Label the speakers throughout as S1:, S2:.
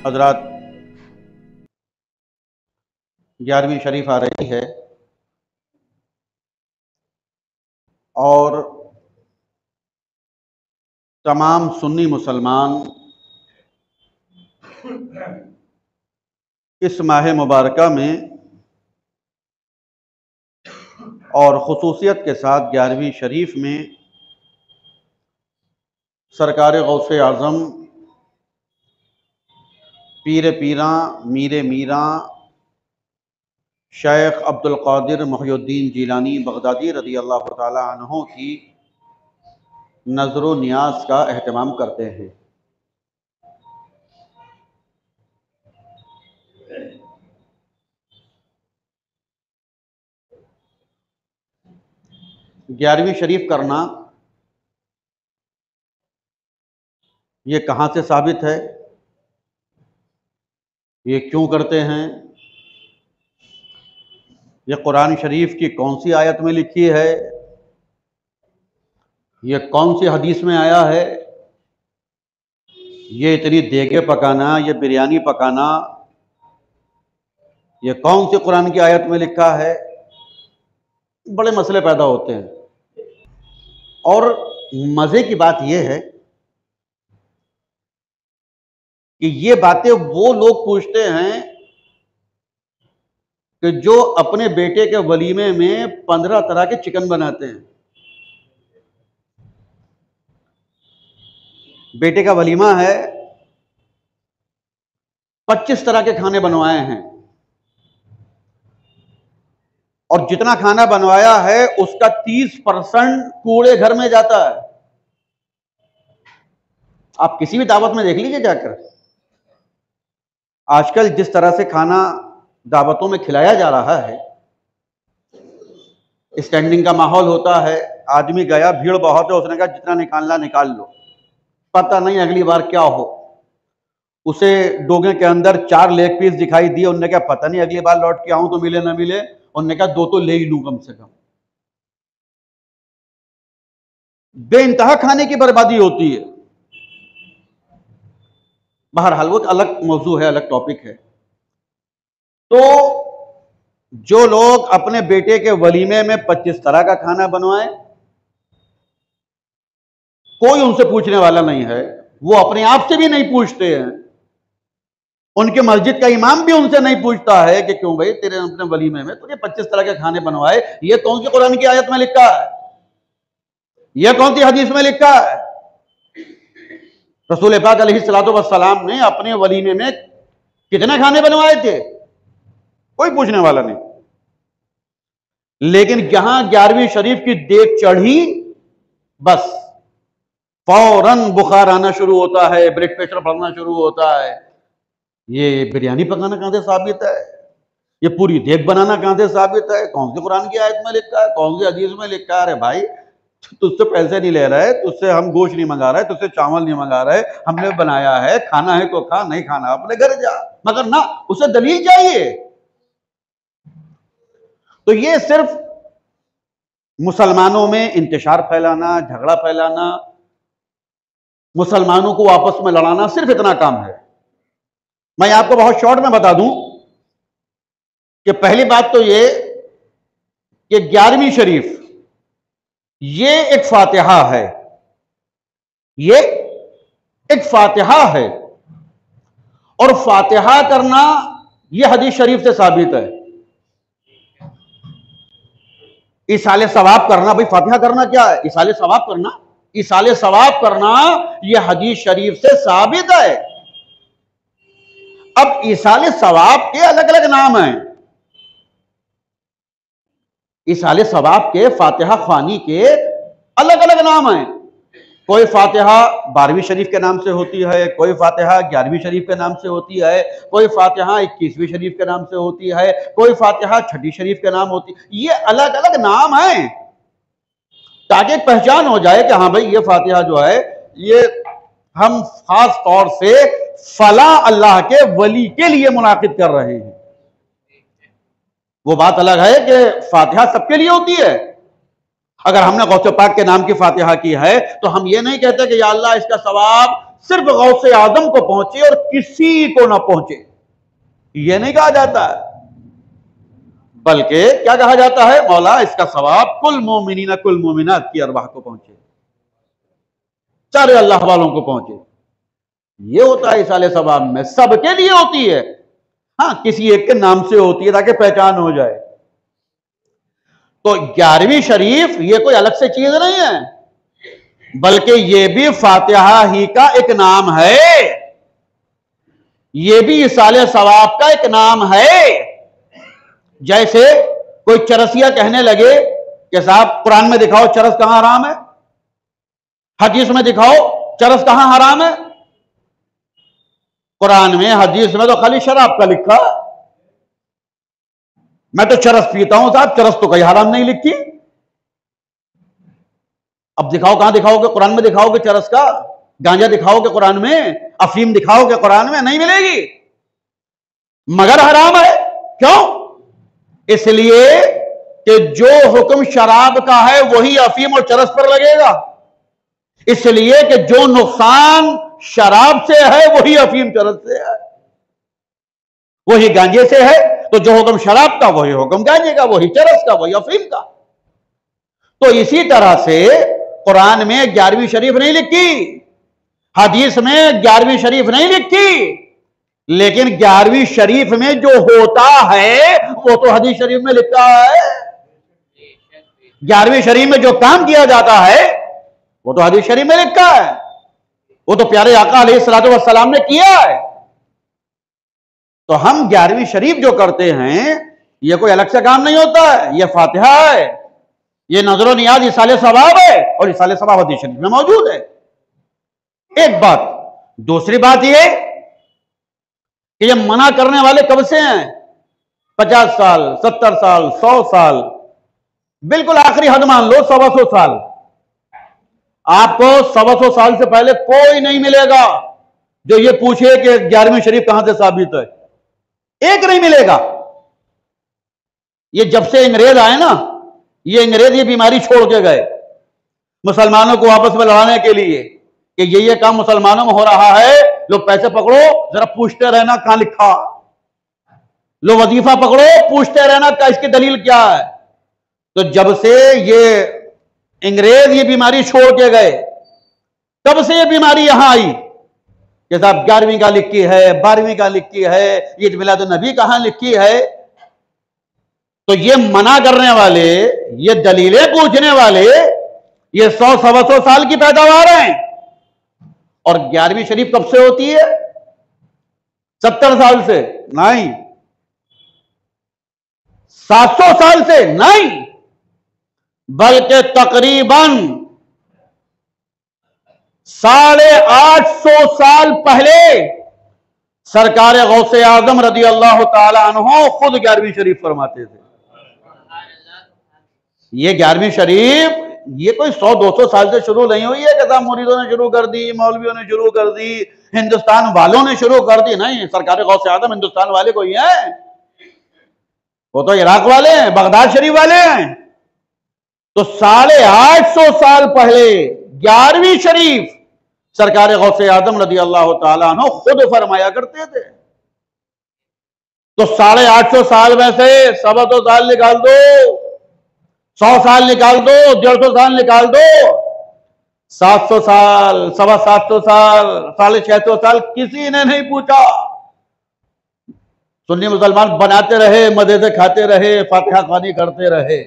S1: हजरात, 11वीं शरीफ आ रही है और तमाम सुन्नी मुसलमान इस माह मुबारका में और ख़ुसूसियत के साथ 11वीं शरीफ में सरकार गौसे आज़म पीर पीरा मीरे मीरा शेख अब्दुल क़ादिर मुहय्यिद्दीन जीलानी बगदादी रज़ी अल्लाह ताला अन्हो की नज़र नियाज़ का एहतमाम करते हैं। ग्यारहवीं शरीफ करना ये कहाँ से साबित है, ये क्यों करते हैं, ये कुरान शरीफ की कौन सी आयत में लिखी है, ये कौन सी हदीस में आया है, ये इतनी देगे पकाना, ये बिरयानी पकाना, ये कौन सी कुरान की आयत में लिखा है। बड़े मसले पैदा होते हैं। और मजे की बात यह है कि ये बातें वो लोग पूछते हैं कि जो अपने बेटे के वलीमे में 15 तरह के चिकन बनाते हैं। बेटे का वलीमा है, 25 तरह के खाने बनवाए हैं और जितना खाना बनवाया है उसका 30% कूड़े घर में जाता है। आप किसी भी दावत में देख लीजिए जाकर, आजकल जिस तरह से खाना दावतों में खिलाया जा रहा है, स्टैंडिंग का माहौल होता है। आदमी गया, भीड़ बहुत है, उसने कहा जितना निकालना निकाल लो, पता नहीं अगली बार क्या हो। उसे डोगे के अंदर 4 लेग पीस दिखाई दिए, उन्होंने कहा पता नहीं अगली बार लौट के आऊं तो मिले ना मिले, उन्होंने कहा 2 तो ले ही लूं कम से कम। बेइंतहा खाने की बर्बादी होती है। बहरहाल वो अलग मौजू है, अलग टॉपिक है। तो जो लोग अपने बेटे के वलीमे में 25 तरह का खाना बनवाएं, कोई उनसे पूछने वाला नहीं है, वो अपने आप से भी नहीं पूछते हैं। उनके मस्जिद का इमाम भी उनसे नहीं पूछता है कि क्यों भाई तेरे अपने वलीमे में तुझे 25 तरह के खाने बनवाए, ये कौन सी कुरान की आयत में लिखा है, ये कौन सी हदीस में लिखा है। रसूल पाक अलैहिस्सलातु वस्सलाम ने अपने वलीमे में कितने खाने बनवाए थे, कोई पूछने वाला नहीं। लेकिन जहां 11वीं शरीफ की देख चढ़ी, बस फौरन बुखार आना शुरू होता है, ब्लड प्रेशर बढ़ना शुरू होता है। ये बिरयानी पकाना कहां से साबित है, ये पूरी देख बनाना कहां से साबित है, कौन सी कुरान की आयत में लिखा है, कौन सी हदीस में लिखा है। अरे भाई तुझसे पैसे नहीं ले रहे, तुझसे हम गोश्त नहीं मंगा रहे, तुझसे चावल नहीं मंगा रहे, हमने बनाया है, खाना है तो खा, नहीं खाना अपने घर जा, मगर ना उसे दलील चाहिए। तो ये सिर्फ मुसलमानों में इंतशार फैलाना, झगड़ा फैलाना, मुसलमानों को आपस में लड़ाना, सिर्फ इतना काम है। मैं आपको बहुत शॉर्ट में बता दूं कि पहली बात तो ये कि 11वीं शरीफ ये एक फातिहा है, ये एक फातिहा है, और फातिहा करना यह हदीस शरीफ से साबित है। इसाले सवाब करना, भाई फातिहा करना क्या है, इसाले सवाब करना, इसाले सवाब करना यह हदीस शरीफ से साबित है। अब इसाले सवाब के अलग अलग नाम हैं। इसाले सवाब के, फातिहा ख्वानी के अलग अलग नाम हैं। कोई फातिहा 12वीं शरीफ के नाम से होती है, कोई फातिहा 11वीं शरीफ के नाम से होती है, कोई फातिहा 21वीं शरीफ के नाम से होती है, कोई फातिहा 6ठी शरीफ के नाम होती है। ये अलग अलग नाम हैं ताकि एक पहचान हो जाए कि हाँ भाई ये फातिहा जो है ये हम खास तौर से फला अल्लाह के वली के लिए मुनाकिद कर रहे हैं। वो बात अलग है कि फातिहा सबके लिए होती है। अगर हमने गौसे पाक के नाम की फातिहा की है तो हम ये नहीं कहते कि या अल्लाह इसका सवाब सिर्फ गौसे आजम को पहुंचे और किसी को ना पहुंचे, यह नहीं कहा जाता है, बल्कि क्या कहा जाता है, मौला इसका सवाब कुल मोमिनीना कुल मोमिनात की अरवाह को पहुंचे, सारे अल्लाह वालों को पहुंचे। ये होता है इसाले सवाब में, सबके लिए होती है। हाँ, किसी एक के नाम से होती है ताकि पहचान हो जाए। तो 11वीं शरीफ ये कोई अलग से चीज नहीं है, बल्कि ये भी फातिहा ही का एक नाम है, ये भी इसाले सवाब का एक नाम है। जैसे कोई चरसिया कहने लगे कि साहब कुरान में दिखाओ चरस कहां हराम है, हदीस में दिखाओ चरस कहां हराम है। कुरान में हदीस में तो खाली शराब का लिखा, मैं तो चरस पीता हूं साहब, चरस तो कहीं हराम नहीं लिखी। अब दिखाओ, कहां दिखाओगे? कुरान में दिखाओगे चरस का? गांजा दिखाओगे कुरान में? अफीम दिखाओगे कुरान में? नहीं मिलेगी, मगर हराम है। क्यों? इसलिए कि जो हुक्म शराब का है वही अफीम और चरस पर लगेगा, इसलिए कि जो नुकसान शराब से है वही अफीम चरस से है, वही गांजे से है। तो जो हुक्म शराब का वही हुक्म गांजे का, वही चरस का वही अफीम का। तो इसी तरह से कुरान में 11वीं शरीफ नहीं लिखी, हदीस में 11वीं शरीफ नहीं लिखी, लेकिन 11वीं शरीफ में जो होता है वो तो हदीस शरीफ में लिखा है। 11वीं शरीफ में जो काम किया जाता है वो तो हदीस शरीफ में लिखा है, वो तो प्यारे आका अलैहिस्सलातु वस्सलाम ने किया है। तो हम 11वीं शरीफ जो करते हैं ये कोई अलग से काम नहीं होता है, ये फातिहा है, ये नजर व नियाज इसाले सवाब है, और इसाले सवाब हदीस शरीफ में मौजूद है। एक बात। दूसरी बात ये कि ये मना करने वाले कब से हैं? 50 साल, 70 साल, 100 साल, बिल्कुल आखिरी हद मान लो 125 साल। आपको 125 साल से पहले कोई नहीं मिलेगा जो ये पूछे कि 11वीं शरीफ कहां से साबित है, एक नहीं मिलेगा। ये जब से अंग्रेज आए ना, ये अंग्रेज ये बीमारी छोड़ के गए मुसलमानों को आपस में लड़ाने के लिए कि ये काम मुसलमानों में हो रहा है, लो पैसे पकड़ो, जरा पूछते रहना कहां लिखा, लो वजीफा पकड़ो, पूछते रहना का इसकी दलील क्या है। तो जब से ये अंग्रेज ये बीमारी छोड़ के गए, तब से ये बीमारी यहां आई कि साहब 11वीं का लिखी है, 12वीं का लिखी है, ईद मिलाद नबी कहां लिखी है। तो ये मना करने वाले, ये दलीलें पूछने वाले, ये 100-125 साल की पैदावार है। और 11वीं शरीफ कब से होती है? 70 साल से नहीं, 700 साल से नहीं, बल्कि तकरीबन 850 साल पहले सरकार गौसे आजम रदी अल्लाह ताला अन्हु खुद 11वीं शरीफ फरमाते थे। ये 11वीं शरीफ ये कोई 100-200 साल से शुरू नहीं हुई है कि साहब मुरीदों ने शुरू कर दी, मौलवियों ने शुरू कर दी, हिंदुस्तान वालों ने शुरू कर दी। नहीं, सरकार गौसे आजम हिंदुस्तान वाले कोई है, वो तो इराक वाले हैं, बगदाद शरीफ वाले हैं। तो 850 साल पहले 11वीं शरीफ सरकार गौसे आजम रदी अल्लाह ताला अन्हु खुद फरमाया करते थे। तो 850 साल में से 125 साल निकाल दो, 100 साल निकाल दो, 150 साल निकाल दो, 700 साल, 725 साल, 650 साल किसी ने नहीं पूछा। सुन्नी मुसलमान बनाते रहे, मजे से खाते रहे, फातिहा खानी करते रहे।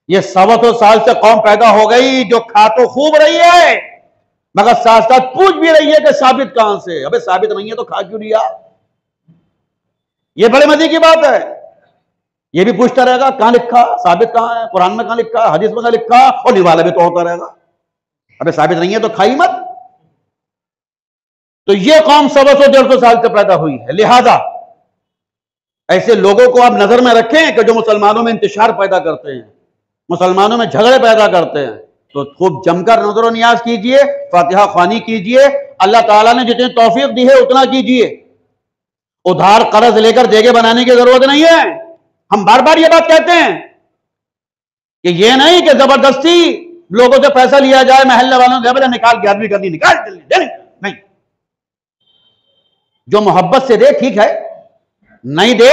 S1: ये 125 साल से कौम पैदा हो गई जो खा तो खूब रही है, मगर साथ साथ पूछ भी रही है कि साबित कहां से। अबे साबित नहीं है तो खा क्यों लिया? ये बड़े मजे की बात है। ये भी पूछता रहेगा कहां लिखा, साबित कहां है, कुरान में कहां लिखा, हदीस में कहां लिखा, और निवाला भी तो होता रहेगा। अबे साबित नहीं है तो खाई मत। तो ये कौम 100-150 साल से पैदा हुई है। लिहाजा ऐसे लोगों को आप नजर में रखें कि जो मुसलमानों में इंतशार पैदा करते हैं, मुसलमानों में झगड़े पैदा करते हैं। तो खूब जमकर नजर और नियाज कीजिए, फातिहा ख्वानी कीजिए, अल्लाह ताला ने जितनी तौफीक दी है उतना कीजिए। उधार कर्ज लेकर जगह बनाने की जरूरत नहीं है। हम बार बार ये बात कहते हैं कि ये नहीं कि जबरदस्ती लोगों से पैसा लिया जाए, महल्ले वालों से निकाल 11वीं करनी, निकाल जल्दी, नहीं। जो मोहब्बत से दे ठीक है, नहीं दे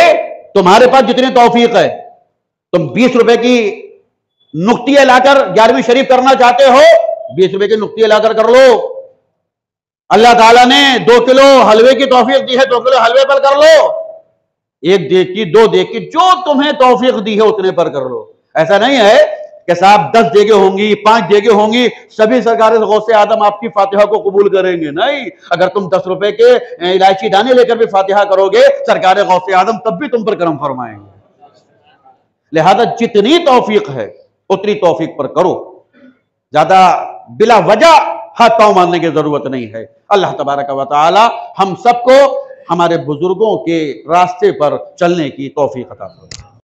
S1: तुम्हारे पास जितनी तौफीक है, तुम 20 रुपए की नुक्तियां लाकर 11वीं शरीफ करना चाहते हो, 20 रुपए की नुक्तियां लाकर कर लो। अल्लाह ताला ने 2 किलो हलवे की तौफीक दी है, 2 किलो हलवे पर कर लो। 1 देग की, 2 देग की, जो तुम्हें तौफीक दी है उतने पर कर लो। ऐसा नहीं है कि साहब 10 देगे होंगी, 5 देगे होंगी, सभी सरकार गौसे आदम आपकी फातिहा को कबूल करेंगे। नहीं, अगर तुम 10 रुपए के इलायची दाने लेकर भी फातिहा करोगे, सरकार गौसे आदम तब भी तुम पर करम फरमाएंगे। लिहाजा जितनी तौफीक है उतनी तौफीक पर करो, ज्यादा बिला वजह हाथ पांव मारने की जरूरत नहीं है। अल्लाह तबारक व तआला हम सबको हमारे बुजुर्गों के रास्ते पर चलने की तौफीक अता फरमाए।